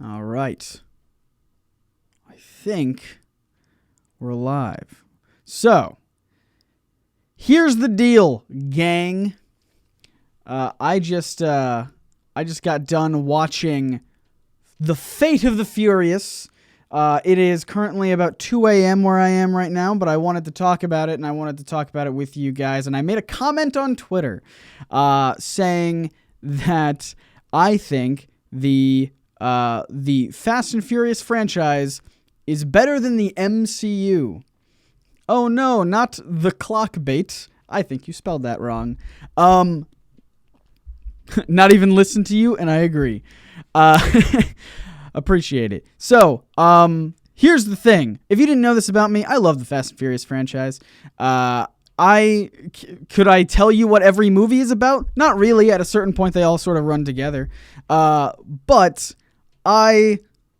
All right. I think we're live. So, here's the deal, gang. I just got done watching The Fate of the Furious. It is currently about 2 a.m. where I am right now, but I wanted to talk about it, and I wanted to talk about it with you guys. And I made a comment on Twitter saying that I think the Fast and Furious franchise is better than the MCU. Oh no, not the clock bait. I think you spelled that wrong. Not even listen to you, and I agree. Appreciate it. So, here's the thing. If you didn't know this about me, I love the Fast and Furious franchise. Could I tell you what every movie is about? Not really. At a certain point, they all sort of run together. But I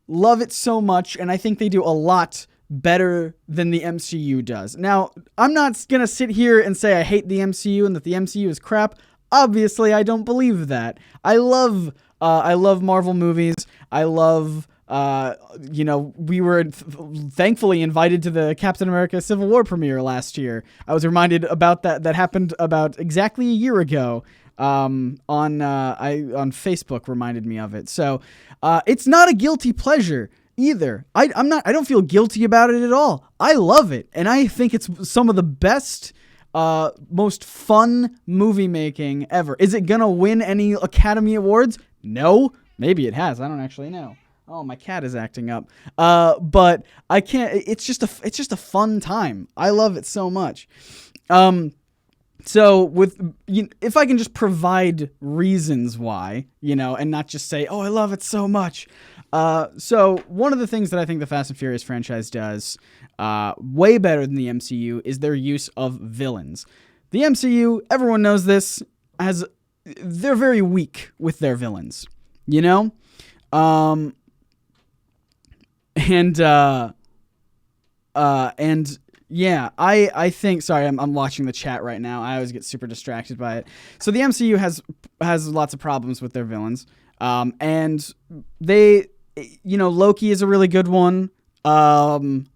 love it so much, and I think they do a lot better than the MCU does. Now, I'm not going to sit here and say I hate the MCU and that the MCU is crap. Obviously, I don't believe that. I love Marvel movies. I love, we were thankfully invited to the Captain America Civil War premiere last year. I was reminded about that. That happened about exactly a year ago. On Facebook reminded me of it. So, it's not a guilty pleasure either. I don't feel guilty about it at all. I love it. And I think it's some of the best, most fun movie making ever. Is it gonna win any Academy Awards? No. Maybe it has. I don't actually know. Oh, my cat is acting up. But I can't. It's just a fun time. I love it so much. So if I can just provide reasons why, and not just say, oh, I love it so much. So one of the things that I think the Fast and Furious franchise does way better than the MCU is their use of villains. The MCU, everyone knows this, they're very weak with their villains, Yeah, I think. Sorry, I'm watching the chat right now. I always get super distracted by it. So the MCU has lots of problems with their villains, and they, Loki is a really good one, and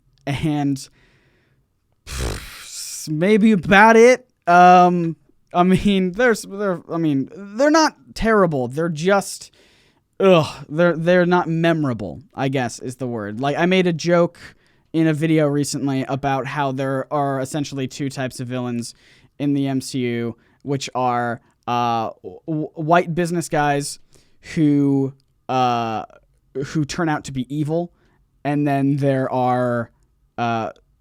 maybe about it. They're not terrible. They're just, they're not memorable, I guess is the word. Like, I made a joke in a video recently about how there are essentially two types of villains in the MCU, which are white business guys who turn out to be evil, and then there are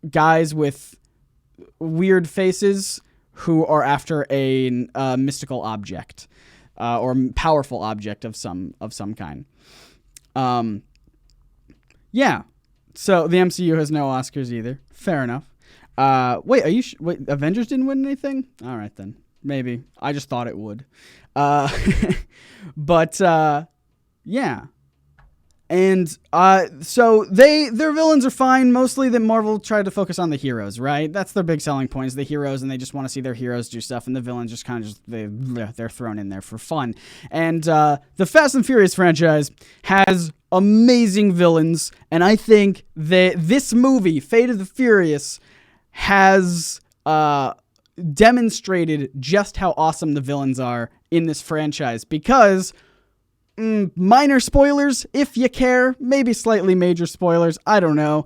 guys with weird faces who are after a mystical object or powerful object of some kind. Yeah. So the MCU has no Oscars either. Fair enough. Wait, Avengers didn't win anything? All right, then. Maybe. I just thought it would. But yeah. And so their villains are fine. Mostly that Marvel tried to focus on the heroes, right? That's their big selling point, is the heroes, and they just want to see their heroes do stuff, and the villains just kind of they're thrown in there for fun. And the Fast and Furious franchise has amazing villains, and I think that this movie, Fate of the Furious, has demonstrated just how awesome the villains are in this franchise, because minor spoilers, if you care, maybe slightly major spoilers, I don't know.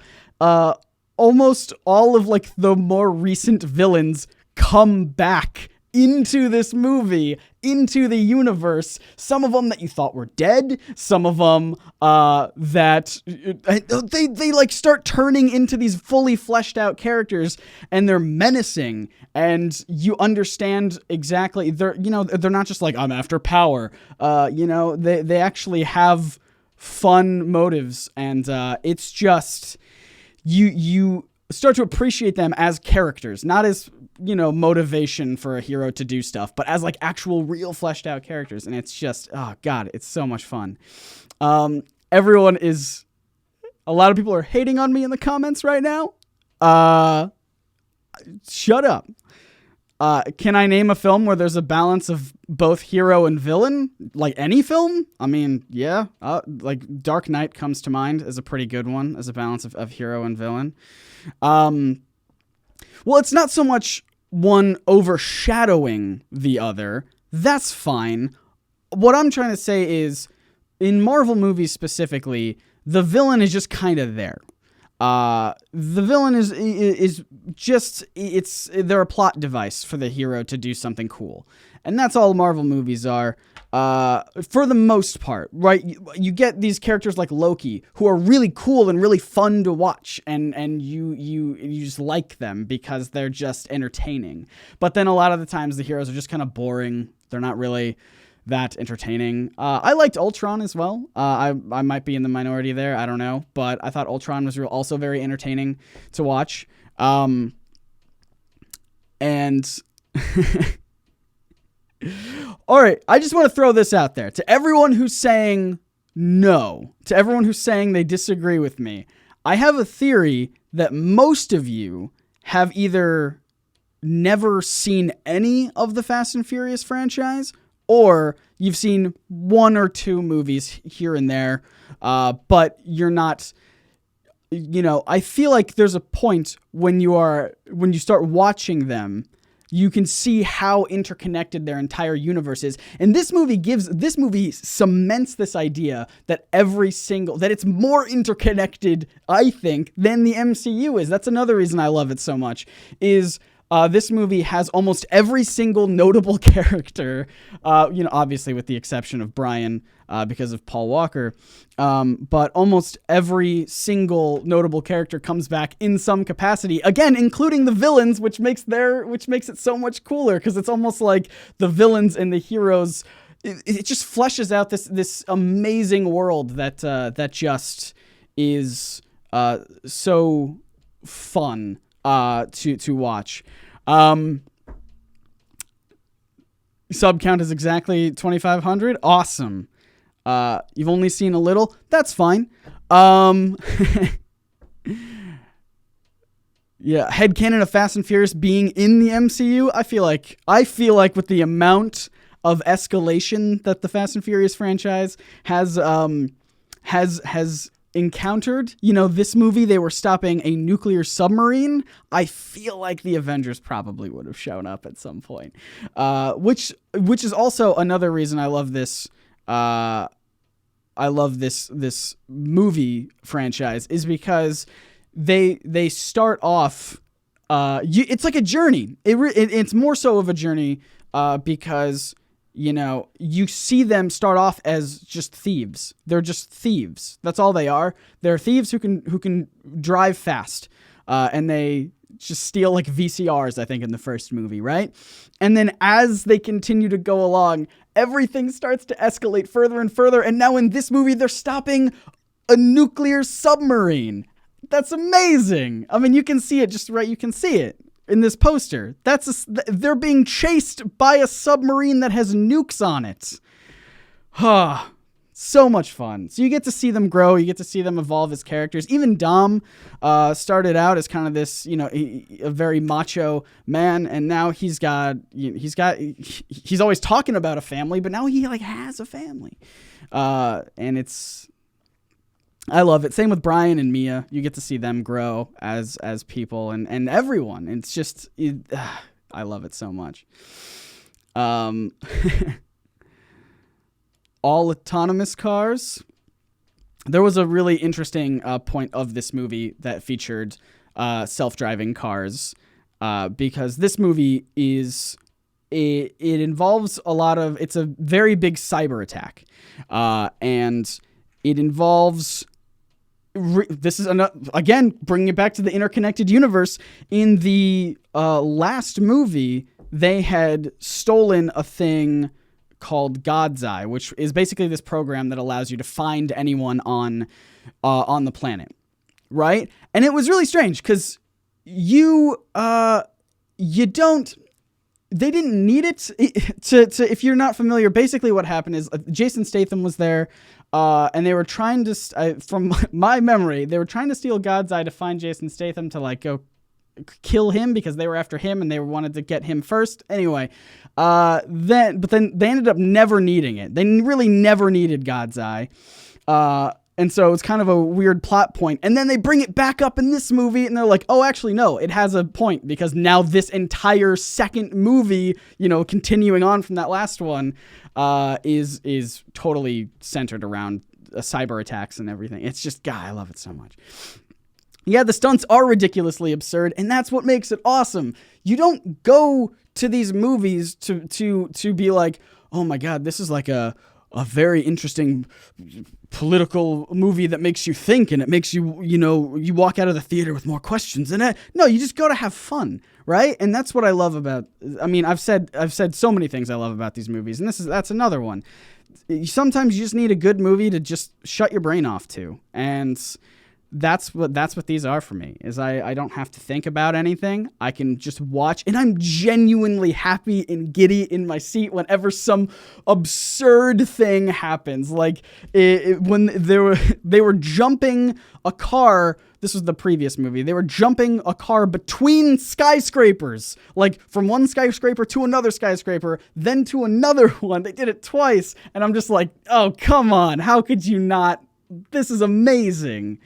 Almost all of the more recent villains come back into this movie, into the universe. Some of them that you thought were dead, some of them that they start turning into these fully fleshed out characters, and they're menacing, and you understand exactly they're not just like, I'm after power. They actually have fun motives, and it's just you start to appreciate them as characters, not as motivation for a hero to do stuff, but as actual real fleshed out characters. And it's just, oh god, it's so much fun. A lot of people are hating on me in the comments right now. Shut up. Can I name a film where there's a balance of both hero and villain, like any film. I mean, yeah, like Dark Knight comes to mind as a pretty good one, as a balance of hero and villain. Well, it's not so much one overshadowing the other. That's fine. What I'm trying to say is, in Marvel movies specifically, the villain is just kind of there. The villain is just, they're a plot device for the hero to do something cool. And that's all Marvel movies are, for the most part, right? You get these characters like Loki, who are really cool and really fun to watch, and you just like them because they're just entertaining. But then a lot of the times the heroes are just kind of boring. They're not really that entertaining. I liked Ultron as well. I might be in the minority there. I don't know. But I thought Ultron was also very entertaining to watch. And all right, I just want to throw this out there. To everyone who's saying no, to everyone who's saying they disagree with me, I have a theory that most of you have either never seen any of the Fast and Furious franchise, or you've seen one or two movies here and there, but you're not, I feel like there's a point when you start watching them, you can see how interconnected their entire universe is. And this movie cements this idea that that it's more interconnected, I think, than the MCU is. That's another reason I love it so much, is this movie has almost every single notable character, obviously with the exception of Brian, because of Paul Walker. But almost every single notable character comes back in some capacity, again, including the villains, which makes it so much cooler, because it's almost like the villains and the heroes. It just fleshes out this amazing world that just is so fun to watch. Sub count is exactly 2,500. Awesome. You've only seen a little. That's fine. Yeah, headcanon of Fast and Furious being in the MCU. I feel like with the amount of escalation that the Fast and Furious franchise has encountered, this movie, they were stopping a nuclear submarine. I feel like the Avengers probably would have shown up at some point, which is also another reason I love this. I love this movie franchise, is because they start off. It's like a journey. It's more so of a journey because you see them start off as just thieves. They're just thieves. That's all they are. They're thieves who can drive fast, and they just steal like VCRs, I think, in the first movie, right? And then as they continue to go along, everything starts to escalate further and further. And now in this movie, they're stopping a nuclear submarine. That's amazing. I mean, you can see it just right. You can see it in this poster. They're being chased by a submarine that has nukes on it. So much fun. So you get to see them grow. You get to see them evolve as characters. Even Dom started out as kind of this, a very macho man, and now he's always talking about a family, but now he has a family, and I love it. Same with Brian and Mia. You get to see them grow as people and everyone. It's just, I love it so much. All autonomous cars. There was a really interesting point of this movie that featured self-driving cars, because this movie it involves it's a very big cyber attack, and it involves. This is again bringing it back to the interconnected universe. In the last movie, they had stolen a thing called God's Eye, which is basically this program that allows you to find anyone on the planet, right? And it was really strange because they didn't need it to if you're not familiar. Basically, what happened is Jason Statham was there, and they were trying to, from my memory, they were trying to steal God's Eye to find Jason Statham to go kill him because they were after him and they wanted to get him first. Anyway, then they ended up never needing it. They really never needed God's Eye. And so it's kind of a weird plot point. And then they bring it back up in this movie and they're like, oh, actually, no, it has a point because now this entire second movie, continuing on from that last one, is totally centered around cyber attacks and everything. It's just, God, I love it so much. Yeah, the stunts are ridiculously absurd, and that's what makes it awesome. You don't go to these movies to be like, oh my God, this is like a very interesting political movie that makes you think, and it makes you, you walk out of the theater with more questions. And no, you just go to have fun, right? And that's what I love about. I mean, I've said so many things I love about these movies, and that's another one. Sometimes you just need a good movie to just shut your brain off to, and that's what these are for me, is I don't have to think about anything. I can just watch, and I'm genuinely happy and giddy in my seat whenever some absurd thing happens. Like when they were jumping a car. This was the previous movie. They were jumping a car between skyscrapers, like from one skyscraper to another skyscraper, then to another one. They did it twice, and I'm just like, oh, come on. How could you not? This is amazing.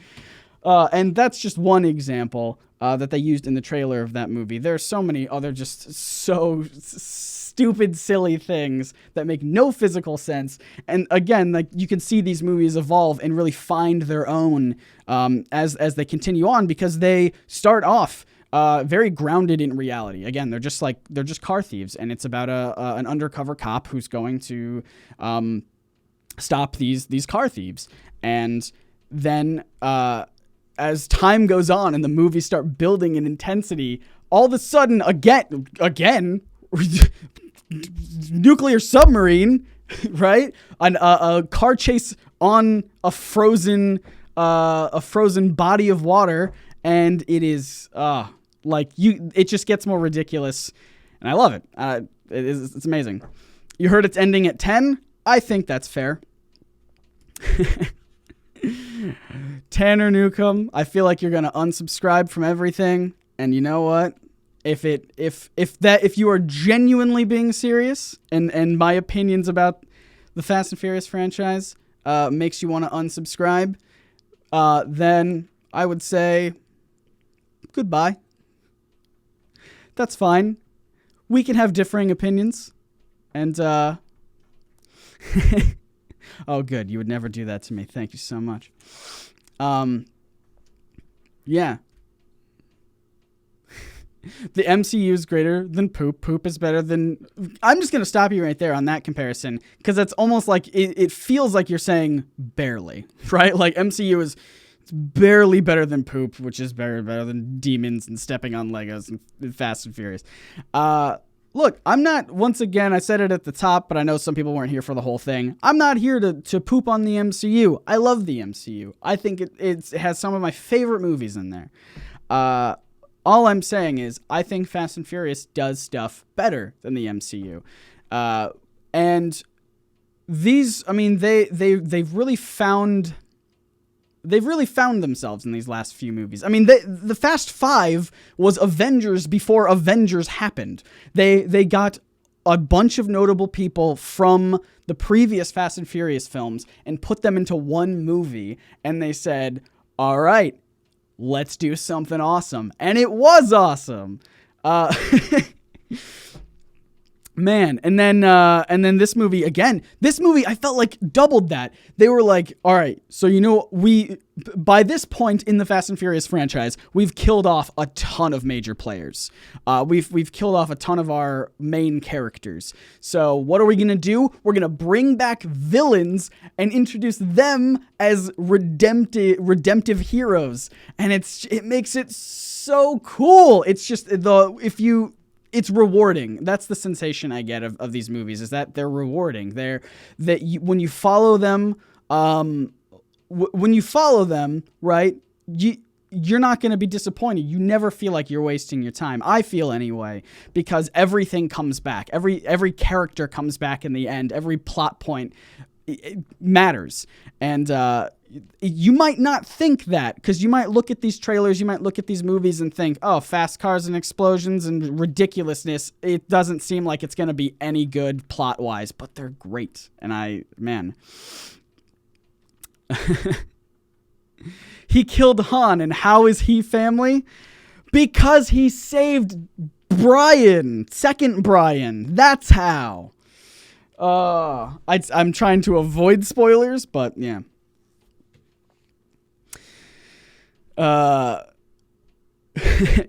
And that's just one example that they used in the trailer of that movie. There are so many other just so stupid, silly things that make no physical sense. And again, like, you can see these movies evolve and really find their own as they continue on, because they start off very grounded in reality. Again, they're just car thieves, and it's about an undercover cop who's going to stop these car thieves. And then as time goes on and the movies start building in intensity, all of a sudden, again, nuclear submarine, right? A car chase on a frozen body of water, and it is it just gets more ridiculous, and I love it. It's amazing. You heard it's ending at 10. I think that's fair. Tanner Newcomb, I feel like you're gonna unsubscribe from everything, and you know what? If you are genuinely being serious, and my opinions about the Fast and Furious franchise makes you want to unsubscribe, then I would say goodbye. That's fine. We can have differing opinions, and oh, good. You would never do that to me. Thank you so much. Yeah. The MCU is greater than poop. Poop is better than... I'm just going to stop you right there on that comparison, because it's almost like it feels like you're saying barely, right? Like MCU is barely better than poop, which is better than demons and stepping on Legos and Fast and Furious. Look, I'm not, once again, I said it at the top, but I know some people weren't here for the whole thing. I'm not here to poop on the MCU. I love the MCU. I think it has some of my favorite movies in there. All I'm saying is I think Fast and Furious does stuff better than the MCU. And these, I mean, they've really found themselves in these last few movies. I mean, the Fast Five was Avengers before Avengers happened. They got a bunch of notable people from the previous Fast and Furious films and put them into one movie, and they said, all right, let's do something awesome. And it was awesome. Man, and then this movie again. This movie, I felt like doubled that. They were like, all right, so by this point in the Fast and Furious franchise, we've killed off a ton of major players. We've killed off a ton of our main characters. So what are we gonna do? We're gonna bring back villains and introduce them as redemptive heroes, and it makes it so cool. It's just it's rewarding. That's the sensation I get of these movies, is that they're rewarding. When you follow them, right, you're not going to be disappointed. You never feel like you're wasting your time. I feel anyway, because everything comes back. Every character comes back in the end. Every plot point it matters. And you might not think that, because you might look at these trailers, you might look at these movies and think, oh, fast cars and explosions and ridiculousness. It doesn't seem like it's going to be any good plot-wise, but they're great. And man. He killed Han, and how is he family? Because he saved Brian, second Brian. That's how. I'm trying to avoid spoilers, but yeah.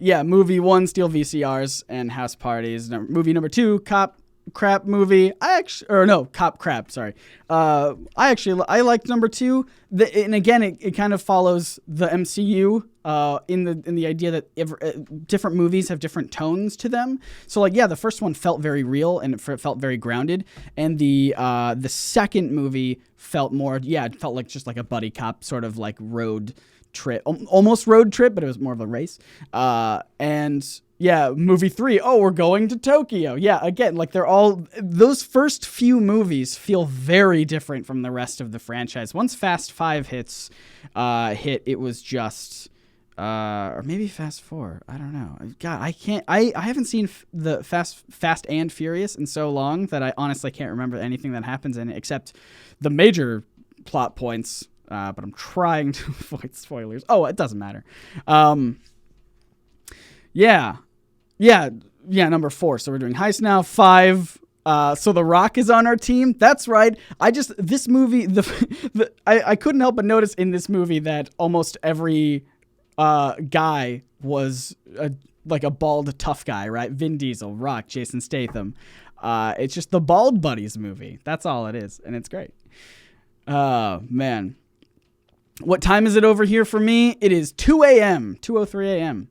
Yeah, movie 1, steal VCRs and house parties. Movie number 2, cop crap movie. Cop crap. Sorry. I liked number 2. And again, it kind of follows the MCU in the idea that different movies have different tones to them. So like, yeah, the first one felt very real and it felt very grounded, and the second movie felt more, it felt like just like a buddy cop sort of like road trip, almost road trip, but it was more of a race. And yeah, movie 3, we're going to Tokyo. Yeah, again, like those first few movies feel very different from the rest of the franchise. Once Fast 5 hit, it was just, or maybe Fast 4. I don't know. God, I haven't seen the Fast and Furious in so long that I honestly can't remember anything that happens in it except the major plot points. But I'm trying to avoid spoilers. Oh, it doesn't matter. Yeah, number 4. So we're doing heist now. 5. So The Rock is on our team. That's right. This movie, I couldn't help but notice in this movie that almost every guy was like a bald tough guy, right? Vin Diesel, Rock, Jason Statham. It's just the Bald Buddies movie. That's all it is, and it's great. Man. What time is it over here for me? It is 2 a.m., 2:03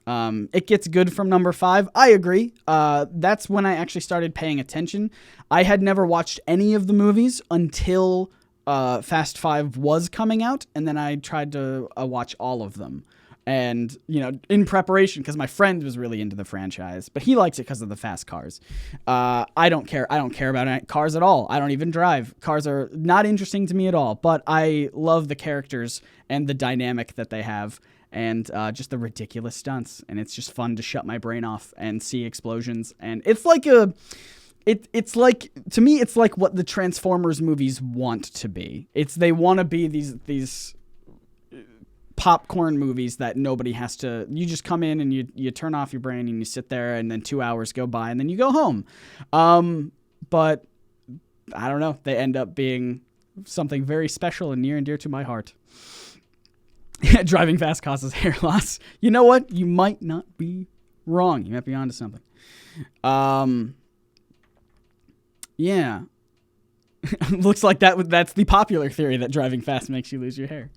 a.m. It gets good from number 5. I agree. That's when I actually started paying attention. I had never watched any of the movies until Fast 5 was coming out, and then I tried to watch all of them. And, in preparation, because my friend was really into the franchise, but he likes it because of the fast cars. I don't care. I don't care about cars at all. I don't even drive. Cars are not interesting to me at all, but I love the characters and the dynamic that they have, and just the ridiculous stunts. And it's just fun to shut my brain off and see explosions. And it's like it's like, to me, it's like what the Transformers movies want to be. They want to be these popcorn movies that nobody has to, you just come in and you turn off your brain and you sit there, and then 2 hours go by and then you go home. But I don't know, they end up being something very special and near and dear to my heart. Driving fast causes hair loss. You know what? You might not be wrong. You might be onto something. Yeah. Looks like that's the popular theory, that driving fast makes you lose your hair.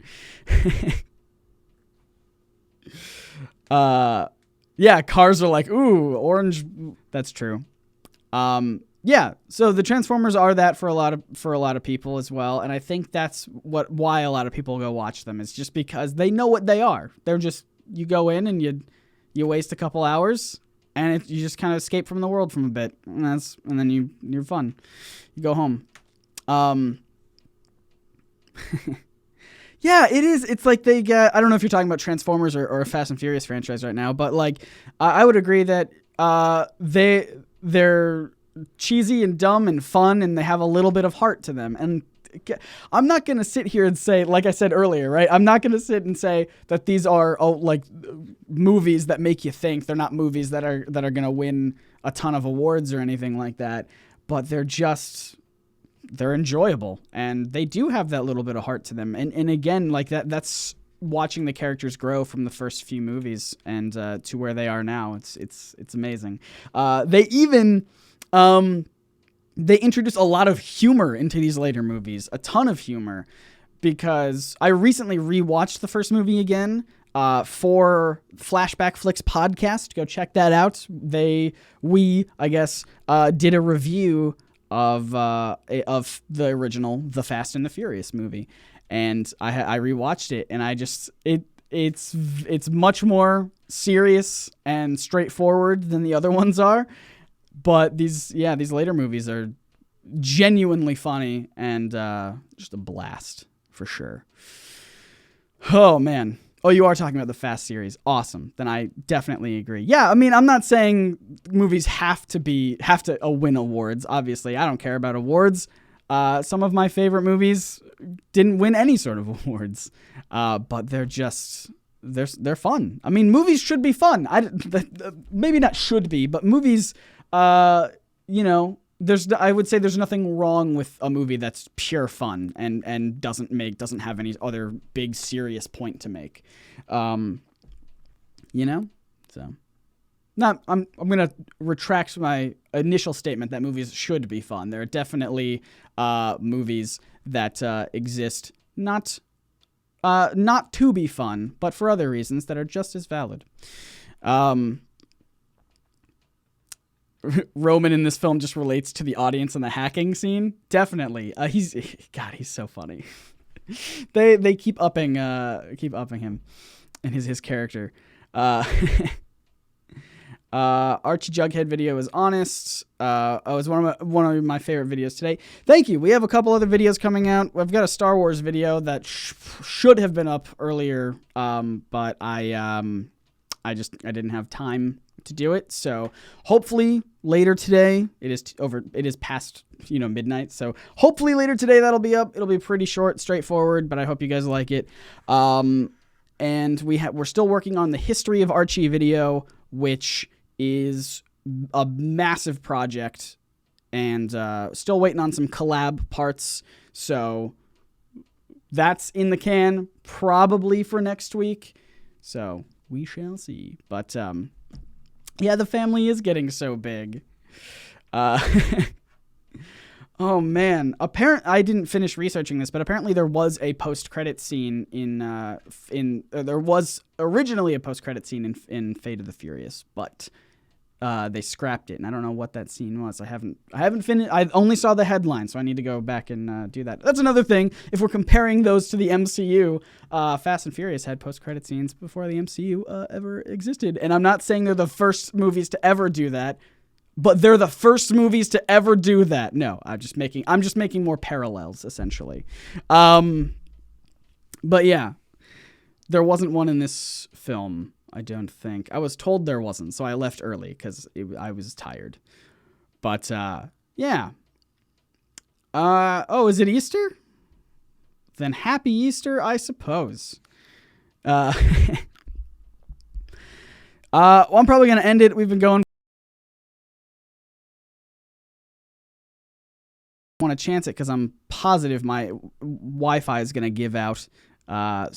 Yeah, cars are like, ooh, orange. That's true. Yeah, so the Transformers are that for a lot of people as well, and I think that's why a lot of people go watch them, is just because they know what they are. They're just, you go in and you waste a couple hours, and you just kind of escape from the world from a bit, and then you're fun. You go home. Yeah, it is. It's like they get, I don't know if you're talking about Transformers or a Fast and Furious franchise right now, but like, I would agree that they're cheesy and dumb and fun, and they have a little bit of heart to them. And I'm not going to sit here and say, like I said earlier, right? I'm not going to sit and say that these are like movies that make you think. They're not movies that are going to win a ton of awards or anything like that, but they're enjoyable, and they do have that little bit of heart to them. And again, like that's watching the characters grow from the first few movies and to where they are now. It's amazing. They even they introduce a lot of humor into these later movies, a ton of humor, because I recently rewatched the first movie again for Flashback Flicks podcast. Go check that out. We did a review of the original The Fast and the Furious movie, and I rewatched it, and it's much more serious and straightforward than the other ones are, but these later movies are genuinely funny and just a blast for sure. Oh, man. Oh, you are talking about the Fast series. Awesome. Then I definitely agree. Yeah, I mean, I'm not saying movies have to win awards. Obviously, I don't care about awards. Some of my favorite movies didn't win any sort of awards, but they're fun. I mean, movies should be fun. Maybe not should be, but movies, I would say there's nothing wrong with a movie that's pure fun and doesn't have any other big serious point to make. So I'm going to retract my initial statement that movies should be fun. There are definitely movies that exist not to be fun, but for other reasons that are just as valid. Roman in this film just relates to the audience and the hacking scene. Definitely. He's so funny. They keep upping him and his character. Archie Jughead video is honest. It was one of my favorite videos today. Thank you. We have a couple other videos coming out. We've got a Star Wars video that should have been up earlier, but I didn't have time to do it. So hopefully later today, it is past midnight. So hopefully later today that'll be up. It'll be pretty short, straightforward, but I hope you guys like it. And we're still working on the history of Archie video, which is a massive project, and still waiting on some collab parts. So that's in the can, probably for next week. So we shall see. But yeah, the family is getting so big. Oh man! I didn't finish researching this, but apparently there was a post-credit scene there was originally a post-credit scene in Fate of the Furious, but they scrapped it, and I don't know what that scene was. I haven't finished. I only saw the headline, so I need to go back and do that. That's another thing. If we're comparing those to the MCU, Fast and Furious had post-credit scenes before the MCU ever existed, and I'm not saying they're the first movies to ever do that. But they're the first movies to ever do that. No, I'm just making more parallels, essentially. But yeah, there wasn't one in this film, I don't think. I was told there wasn't, so I left early because I was tired. But yeah. Is it Easter? Then happy Easter, I suppose. Well, I'm probably going to end it. We've been going. Want to chance it because I'm positive my Wi-Fi is going to give out, like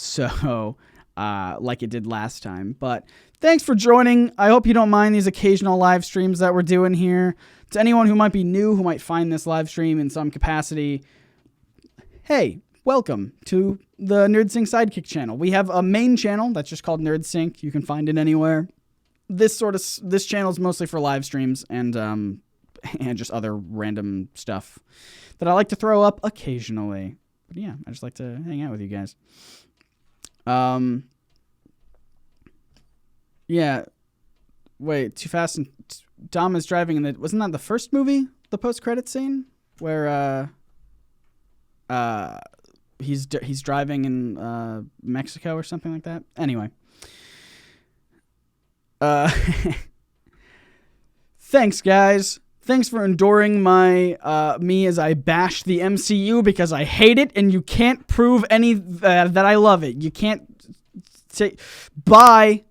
it did last time. But thanks for joining. I hope you don't mind these occasional live streams that we're doing here. To anyone who might be new, who might find this live stream in some capacity, hey, welcome to the NerdSync Sidekick channel. We have a main channel that's just called NerdSync. You can find it anywhere. This channel is mostly for live streams and just other random stuff that I like to throw up occasionally. But yeah, I just like to hang out with you guys. Yeah. Wait, Too Fast and Dom is driving in wasn't that the first movie? The post-credit scene where he's driving in Mexico or something like that. Anyway. Thanks, guys. Thanks for enduring my me as I bash the MCU because I hate it, and you can't prove that I love it. You can't say bye.